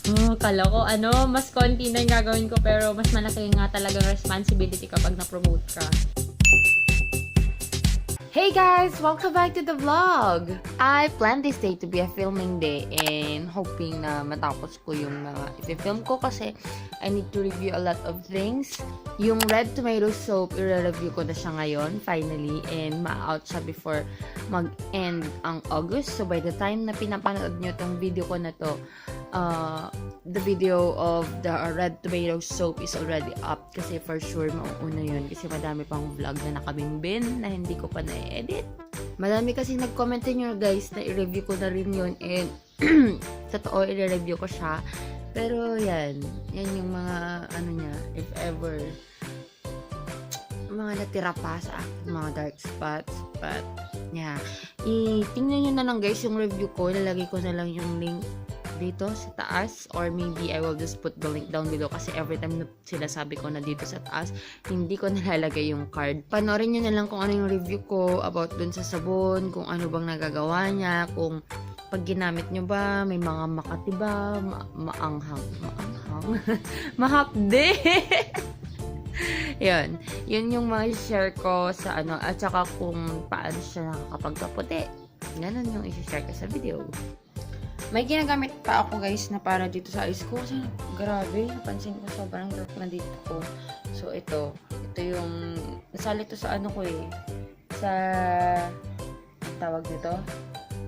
Kala ko, mas konti na yung gagawin ko, pero mas malaki nga talagang responsibility kapag na-promote ka. Hey guys! Welcome back to the vlog! I planned this day to be a filming day and hoping na matapos ko yung mga i-film ko kasi I need to review a lot of things. Yung red tomato soap, i-review ko na siya ngayon, finally, and ma-out siya before mag-end ang August. So by the time na pinapanood nyo tong video ko na to, the video of the red tomato soap is already up kasi for sure mauuna yun kasi madami pang vlog na nakabinbin na hindi ko pa na-edit. Madami kasi nag-comment nyo guys na i-review ko na rin yun and totoo i-review ko siya. Pero yan yung mga niya, if ever mga natira pa sa akin, mga dark spots. But yeah, tingnan nyo na lang guys yung review ko, lalagay ko na lang yung link dito sa taas or maybe I will just put the link down below kasi every time na sinasabi ko na dito sa taas hindi ko nalalagay yung card. Panoorin nyo na lang kung ano yung review ko about dun sa sabon, kung ano bang nagagawa niya, kung pag ginamit nyo ba may mga makati ba, maanghang mahapde. Yun yung mga share ko sa at saka kung paano siya nakakapagkaputi. Ganun yung isi-share ko sa video. May ginagamit pa ako guys na para dito sa eyes ko kasi grabe, napansin ko sobrang dark na dito ko. So ito yung nasali to sa ko sa tawag nito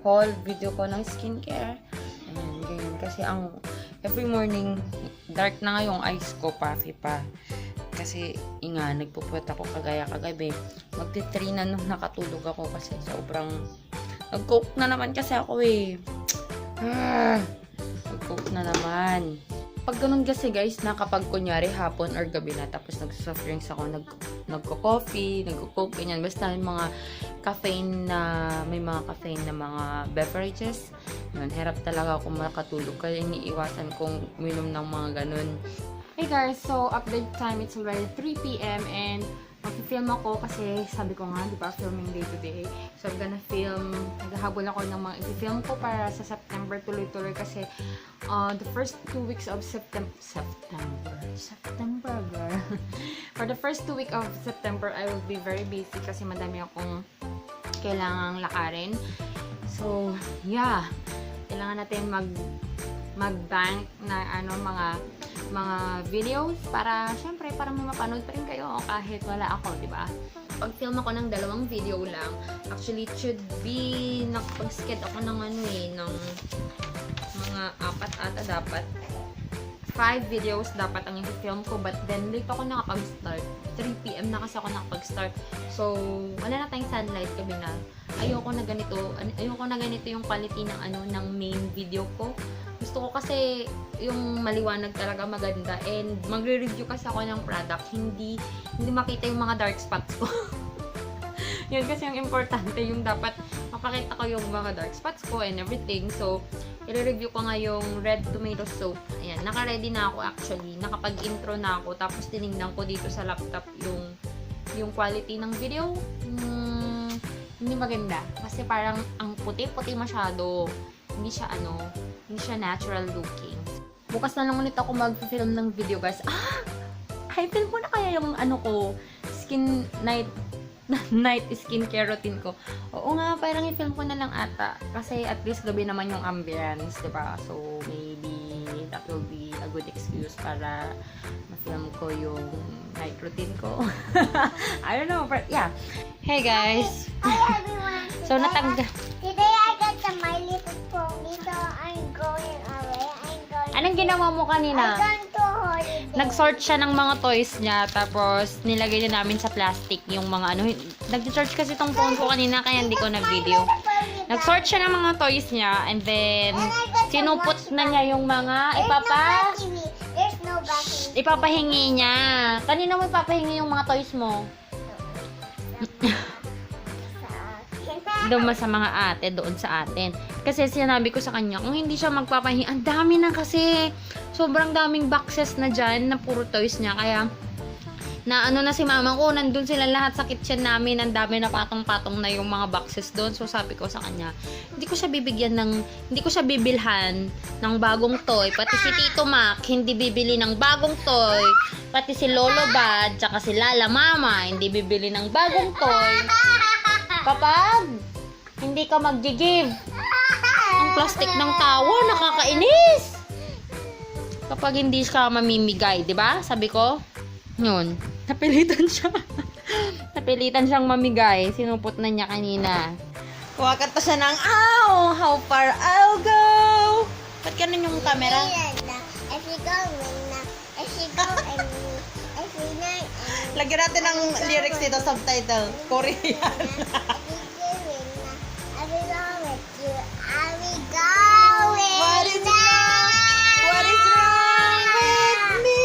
haul video ko ng skincare. Ayan, ganyan kasi ang every morning dark na nga yung eyes ko, puffy pa. Kasi nagpupuwet ako kagabi. Magti-3 na nung nakatulog ako kasi sobrang nag-coke na naman kasi ako nag-coke na naman. Pag ganun kasi guys na kapag kunyari hapon or gabi na tapos nag-soft drinks ako, nagko-coffee, nagko-coke, ganyan. Basta may mga caffeine na mga beverages. Yun, hirap talaga ako makatulog kaya iniiwasan kong uminom ng mga ganun. Hey guys, so update time, it's already 3 p.m. and mag-film ako kasi sabi ko nga, di ba, filming day today. So I'm gonna film, naghahabol ako ng mga i-film ko para sa September tuloy-tuloy kasi the first 2 weeks of September girl. For the first 2 weeks of September, I will be very busy kasi madami akong kailangang lakarin. So, yeah, kailangan natin mag-bank na mga videos para syempre para may mapanood pa rin kayo kahit wala ako, di ba? Pag-film ako ng 2 video lang, actually it should be nakapag-sked ako ng ng mga 4 ata dapat. 5 videos dapat ang i-film ko but then late ako nakapag-start. 3 p.m. na kasi ako nakapag-start. So, wala na tayong sunlight gabi na. Ayoko na ganito yung quality ng main video ko. Gusto ko kasi yung maliwanag talaga maganda and magre-review kasi ako ng product, hindi makita yung mga dark spots ko. Yun kasi yung importante, yung dapat mapakita ko yung mga dark spots ko and everything. So, i-review ko nga yung red tomato soap. Ayan, naka-ready na ako actually. Nakapag-intro na ako. Tapos tinignan ko dito sa laptop yung quality ng video. Hindi maganda. Kasi parang ang puti-puti masyado. Hindi siya natural looking. Bukas na lang ulit ako mag-film ng video guys. I-film ko na kaya yung night skincare routine ko. Oo nga, parang i-film ko na lang ata. Kasi at least gabi naman yung ambience, diba? So, maybe that will be a good excuse para ma-film ko yung night routine ko. I don't know, but yeah. Hey guys. Hi everyone. So, Today I got the My Little Pony, so I'm going away. Anong ginawa mo kanina? I'm going to holiday. Nag-sort siya ng mga toys niya, tapos nilagay na namin sa plastic yung mga nag-charge kasi tong phone ko kanina, kaya hindi ko nag-video. Nag-sort siya ng mga toys niya, and then sinupot na niya yung mga There's no battery. ipapahingi niya. Kanina mo ipapahingi yung mga toys mo? Doon sa mga ate, doon sa atin. Kasi sinabi ko sa kanya, kung hindi siya magpapahingi, ang dami na kasi. Sobrang daming boxes na dyan na puro toys niya. Kaya, na ano na si mama ko, nandun sila lahat sa kitchen namin, ang dami na patong-patong na yung mga boxes doon. So sabi ko sa kanya, hindi ko siya bibilhan ng bagong toy. Pati si Tito Mac, hindi bibili ng bagong toy. Pati si Lolo Bad, tsaka si Lala Mama, hindi bibili ng bagong toy. Kapag hindi ka mag-give, ang plastic ng tawa, nakakainis. Kapag hindi ka mamimigay, di ba? Sabi ko, yun. Napilitan siya. Napilitan siyang mamigay. Sinupot na niya kanina. Kumakanta siya ng, ow! How far I'll go! Ba't ganun yung camera? If you go, if you go, if you know, Lagyan natin ng lyrics dito, subtitle. Korean. if you go with you, I will go with What is you. What is wrong with me?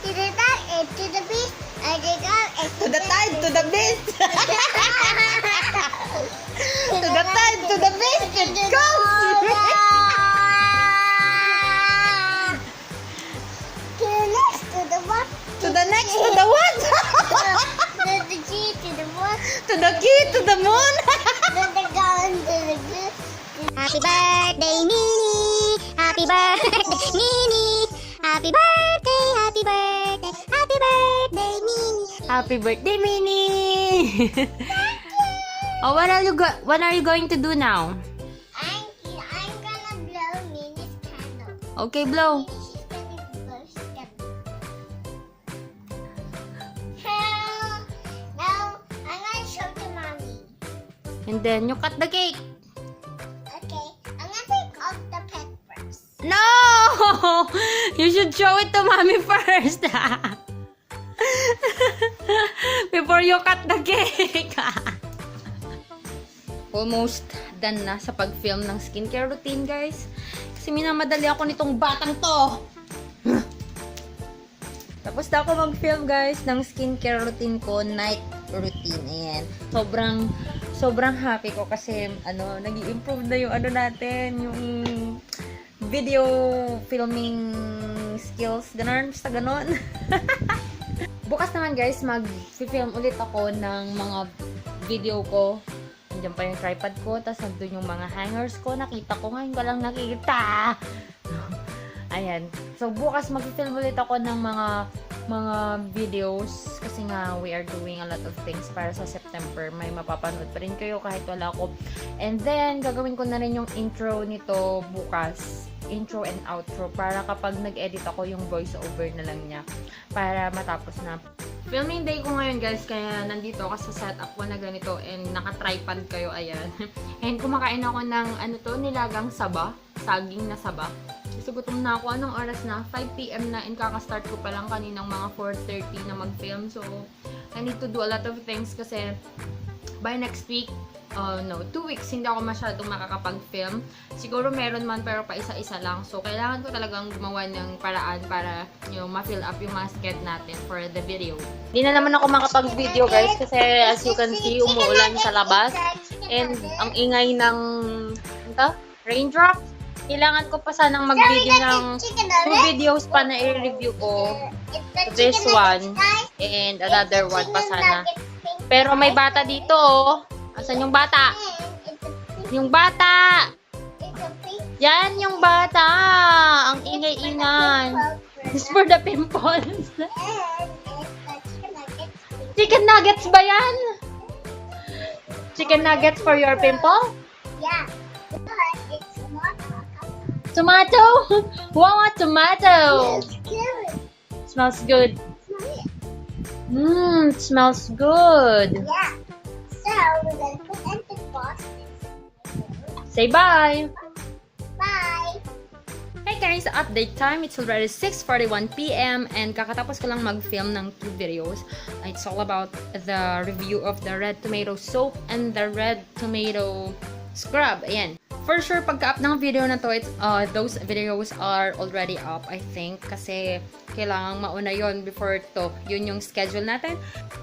To the dark and to the beast, and to go and To the tide, to the beast. To the tide, to the beast, it goes. To the next, to the what? To the next, to the what? To the G, to the what? To the key, to the moon. To the gun, to the good. Happy birthday, Minnie. Happy birthday, Minnie. Happy birthday, happy birthday, happy birthday, Minnie. Happy birthday, Minnie. Oh, what are you going to do now? I'm gonna blow Minnie's candle. Okay, blow. She's gonna blow his candle. Now, I'm gonna show to mommy. And then you cut the cake. Okay, I'm gonna take off the pet first. No! You should show it to mommy first. Before you cut the cake. Almost done na sa pag-film ng skincare routine, guys. Kasi minamadali ako nitong batang to. Tapos na ako mag-film, guys, ng skincare routine ko, night routine. Ayan. Sobrang happy ko kasi, nag-i-improve na yung natin, yung video filming skills. Ganon, basta ganon. Bukas naman, guys, mag-film ulit ako ng mga video ko. Nandiyan pa yung tripod ko, tapos nandun yung mga hangers ko. Nakita ko, ngayon ko lang nakikita. Ayan. So, bukas mag-film ulit ako ng mga videos kasi nga we are doing a lot of things para sa September. May mapapanood pa rin kayo kahit wala ako. And then, gagawin ko na rin yung intro nito bukas. Intro and outro para kapag nag-edit ako yung voiceover na lang niya para matapos na. Filming day ko ngayon, guys, kaya nandito ako sa setup ko na ganito and naka-tripod kayo, ayan. And kumakain ako ng nilagang saba, saging na saba. Kasi gutom na ako. Anong oras na? 5 PM na and kaka-start ko pa lang kaninang mga 4:30 na mag-film. So, I need to do a lot of things kasi by next week, 2 weeks, hindi ako masyadong makakapag-film. Siguro meron man pero pa isa-isa lang. So, kailangan ko talagang gumawa ng paraan para ma-fill up yung mga sked natin for the video. Hindi na naman ako makapag-video, guys, kasi as you can see, umuulan sa labas. And ang ingay ng raindrop. Kailangan ko pa sanang mag-video ng 2 videos pa na i-review ko. This one and another one pa sana. Pero may bata dito, oh. Asan yung bata? Yung bata! Yan yung bata! Ang ingay-ingay. This for the pimples. Chicken nuggets ba yan? Chicken nuggets for your pimple? Yeah. It's Tomato? Wow, tomato! good. Smells good. It smells good. Yeah. So we're gonna put in the box. Say bye! Bye. Hey guys, update time. It's already 6:41 PM and kakatapos ko lang mag-film ng 2 videos. It's all about the review of the red tomato soap and the red tomato scrub. Ayan. For sure, pagka-up ng video na to, those videos are already up, I think. Kasi kailangang mauna yon before to. Yun yung schedule natin.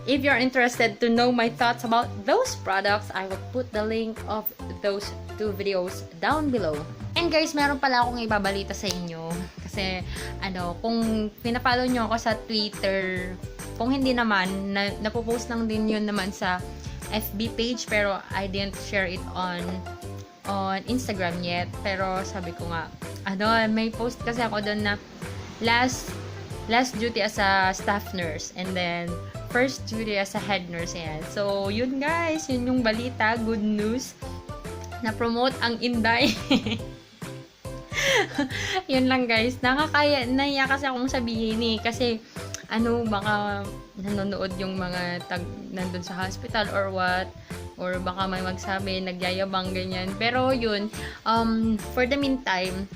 If you're interested to know my thoughts about those products, I will put the link of those 2 videos down below. And guys, meron pala akong ibabalita sa inyo. Kasi, kung pinapollow nyo ako sa Twitter, kung hindi naman, napopost lang din yun naman sa FB page, pero I didn't share it on Instagram yet. Pero sabi ko nga, may post kasi ako doon na last duty as a staff nurse, and then first duty as a head nurse. Ayan. So, yun guys, yun yung balita, good news. Na-promote ang Inday. Yun lang guys. Naiya kasi akong sabihin kasi baka nanonood yung mga nandun sa hospital or what, or baka may magsabi nagyayabang ganyan. Pero yun, for the meantime,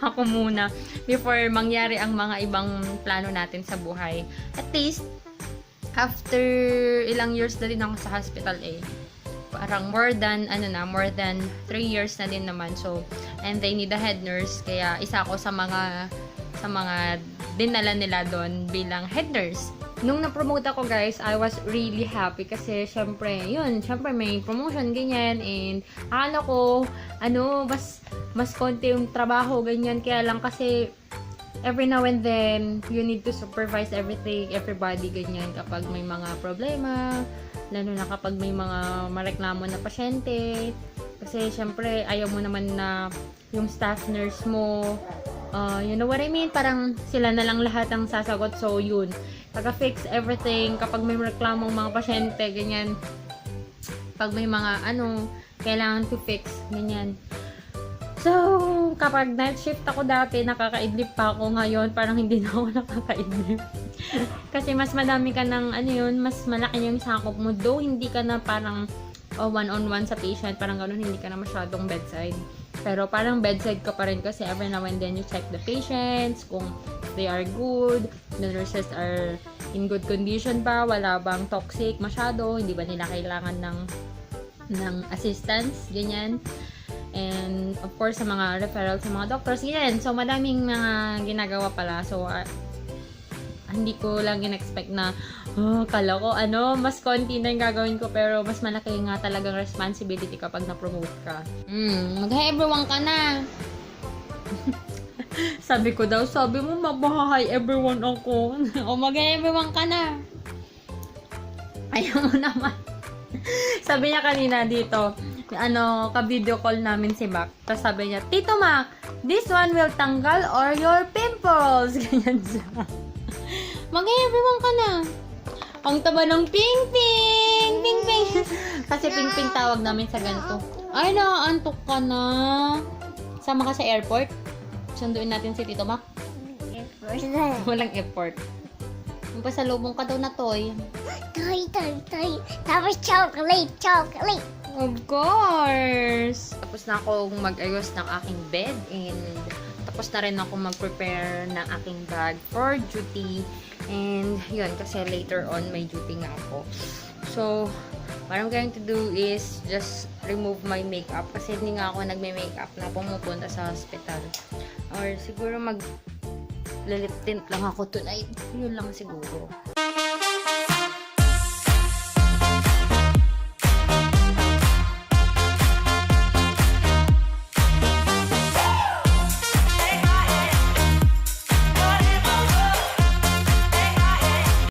ako muna before mangyari ang mga ibang plano natin sa buhay. At least after ilang years na din ako sa hospital parang more than 3 years na din naman. So, and they need a head nurse, kaya isa ako sa mga dinala nila doon bilang head nurse. Nung na-promote ako guys, I was really happy kasi syempre may promotion ganyan, and akala ko mas konti yung trabaho ganyan, kaya lang kasi every now and then you need to supervise everybody ganyan kapag may mga problema, lalo na kapag may mga mareklamo na pasyente, kasi syempre ayaw mo naman na yung staff nurse mo, you know what I mean, parang sila na lang lahat ang sasagot. So yun, taga-fix everything kapag may reklamong mga pasyente ganyan, pag may mga kailangan to fix ganyan. So, kapag night shift ako dati, nakakaidlip pa ako. Ngayon, parang hindi na ako nakakaidlip. Kasi mas madami ka ng, mas malaki yung sakop mo. Though, hindi ka na parang one-on-one sa patient. Parang ganun, hindi ka na masyadong bedside. Pero parang bedside ka pa rin kasi every now and then you check the patients, kung they are good, the nurses are in good condition ba, wala bang toxic masyado, hindi ba nila kailangan ng assistance, ganyan. And of course sa mga referral sa mga doctors, yan. So madaming mga ginagawa pala. So hindi ko lang in-expect na kala ko mas konti na yung gagawin ko, pero mas malaki nga talagang responsibility kapag na-promote ka. Mag-hi everyone ka na. Sabi mo mag-hi everyone ako. O mag-hi everyone ka na. Ayaw mo naman. Sabi niya kanina dito, ka-video call namin si Mac. Tapos sabi niya, Tito Mac, this one will tanggal all your pimples. Ganyan siya. Mag-hi everyone ka na. Ang taba ng ping-ping! Ping-ping! Kasi ping-ping tawag namin sa ganito. Ay, nakaantok ka na. Sama ka sa airport? Sunduin natin si Tito Mac. Walang airport. Pasalubong ka daw na toy. Toy. Tapos chocolate. Of course! Tapos na akong mag-ayos ng aking bed, and tapos na rin ako mag-prepare ng aking bag for duty. And yun, kasi later on may duty nga ako. So, what I'm going to do is just remove my makeup, kasi hindi nga ako nagme-makeup na pumupunta sa hospital. Or siguro mag-lip tint lang ako tonight. Yun lang siguro.